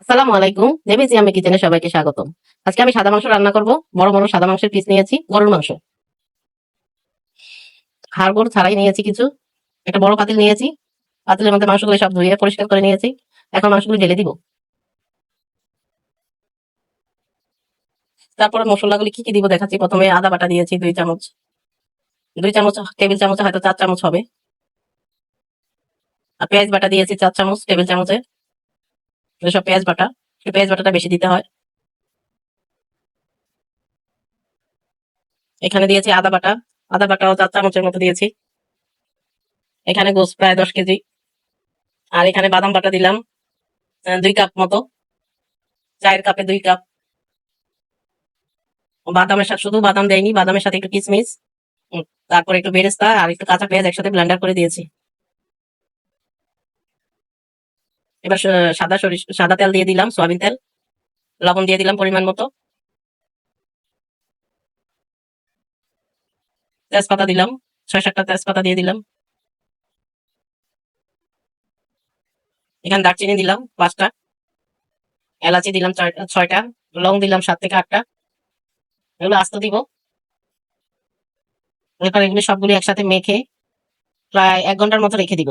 আসসালামু আলাইকুম। নেবেজি আমি কিচেনে সবাইকে স্বাগতম। আজকে আমি সাদা মাংস রান্না করব। বড় বড় সাদা মাংসের পিস নিয়েছি, গরুর মাংস। হাড় গোড় ছাড়াই নিয়েছি কিছু। একটা বড় পাতিল নিয়েছি। পাতিলের মধ্যে মাংসগুলো সব ধুয়ে পরিষ্কার করে নিয়েছি। এখন মাংসগুলো ঢেলে দিব। তারপরে মশলাগুলি কি কি দিব দেখাচ্ছি। প্রথমে আদা বাটা দিয়েছি 2 চামচ। 2 চামচ টেবিল চামচে হয়তো 4 চামচ হবে। আর পেঁয়াজ বাটা দিয়েছি 4 চামচ টেবিল চামচে। সব পেঁয়াজ বাটা। পেঁয়াজ বাটাটা বেশি দিতে হয়। এখানে দিয়েছি আদা বাটা। আদা বাটাও 4 চামচের মতো দিয়েছি। এখানে গোস প্রায় 10 কেজি। আর এখানে বাদাম বাটা দিলাম 2 কাপ মতো। চায়ের কাপে 2 কাপ। বাদামের সাথে শুধু বাদাম দেয়নি, বাদামের সাথে একটু কিশমিশ, তারপর একটু বেরেস্তা আর একটু কাঁচা পেঁয়াজ একসাথে ব্লেন্ডার করে দিয়েছি। এবার সাদা তেল দিয়ে দিলাম, সয়াবিন তেল। লবণ দিয়ে দিলাম পরিমাণ মতো। তেজপাতা দিলাম, 6-7টা তেজপাতা দিয়ে দিলাম। এখানে দারচিনি দিলাম 5টা। এলাচি দিলাম 6টা। লং দিলাম 7 থেকে 8টা। এগুলো আস্ত দিব। এরপর এগুলো সবগুলো একসাথে মেখে প্রায় 1 ঘন্টার মতো রেখে দিব।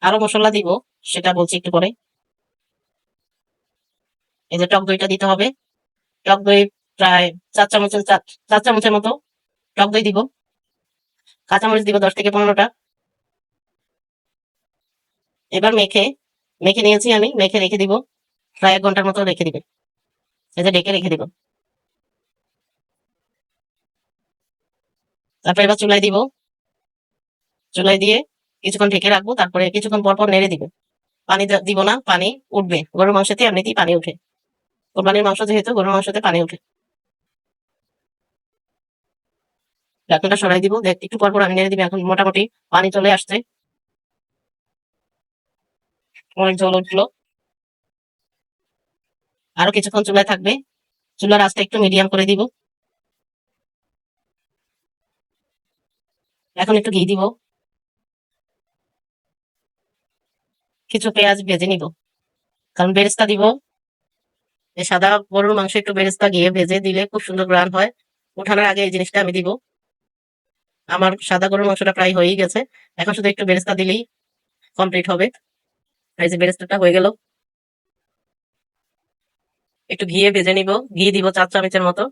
আরো মশলা দিব, সেটা বলছি একটু পরে। এই যে টক দইটা দিতে হবে। টক দই প্রায় 4 চামচের মতো টক দই দিব। কাঁচামরিচ দিব 10 থেকে 15টা। এবার মেখে মেখে নিয়েছি আমি, মেখে রেখে দিব। প্রায় 1 ঘন্টার মতো রেখে দিবেন। এই যে ঢেকে রেখে দিব। তারপর এবার চুলায় দিব। চুলায় দিয়ে কিছুক্ষণ ঢেকে রাখবো। তারপরে কিছুক্ষণ পর পর নেড়ে দিব। পানি দিব না, পানি উঠবে। গরুর মাংসতে এমনিতেই পানি উঠে। কোরবানির মাংস যেহেতু, গরুর মাংসতে পানি উঠে। ঢাকনাটা সরাই দিব। একটু পর পর আমি নেড়ে দিব। এখন মোটামুটি পানি চলে আসছে। অনেক জল উঠলো। আরো কিছুক্ষণ চুলায় থাকবে। চুলার আঁচটা একটু মিডিয়াম করে দিব। এখন একটু ঘি দিব। কিছু পেঁয়াজ ভেজে নিব, কারণ বেরেস্তা দিব। এই সাদা গরুর মাংস একটু বেরেস্তা ঘিয়ে ভেজে দিলে খুব সুন্দর গ্রান হয়। ওঠানোর আগে এই জিনিসটা আমি দিব। আমার সাদা গরুর মাংসটা প্রায় হয়েই গেছে। এখন শুধু একটু বেরেস্তা দিলেই কমপ্লিট হবে। এই যে বেরেস্তাটা হয়ে গেল। একটু ঘিয়ে ভেজে নিব। ঘি দিব 4 চামচের মতো।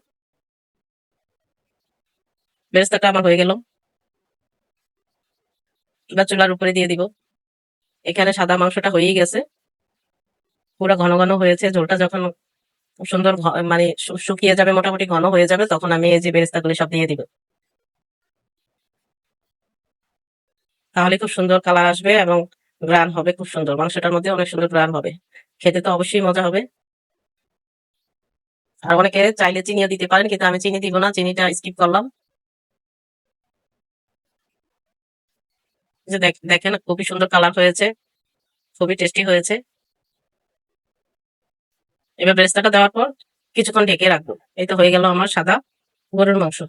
বেরেস্তাটা আমার হয়ে গেল। এবার চুলার উপরে দিয়ে দিব। এখানে সাদা মাংসটা হয়েই গেছে। পুরো ঘন ঘন হয়েছে। ঝোলটা যখন খুব সুন্দর মানে শুকিয়ে যাবে, মোটামুটি ঘন হয়ে যাবে, তখন আমি এই যে বেরেস্তাগুলো সব দিয়ে দিব। তাহলে খুব সুন্দর কালার আসবে এবং গ্রান হবে খুব সুন্দর। মাংসটার মধ্যে অনেক সুন্দর গ্রান হবে। খেতে তো অবশ্যই মজা হবে। আর অনেকে চাইলে চিনিও দিতে পারেন, কিন্তু আমি চিনি দিব না, চিনিটা স্কিপ করলাম। যে দেখেন খুবই সুন্দর কালার হয়েছে, খুবই টেস্টি হয়েছে। এবার বেরেস্তাটা দেওয়ার পর কিছুক্ষণ ঢেকে রাখবো। এই তো হয়ে গেল আমার সাদা গরুর মাংস।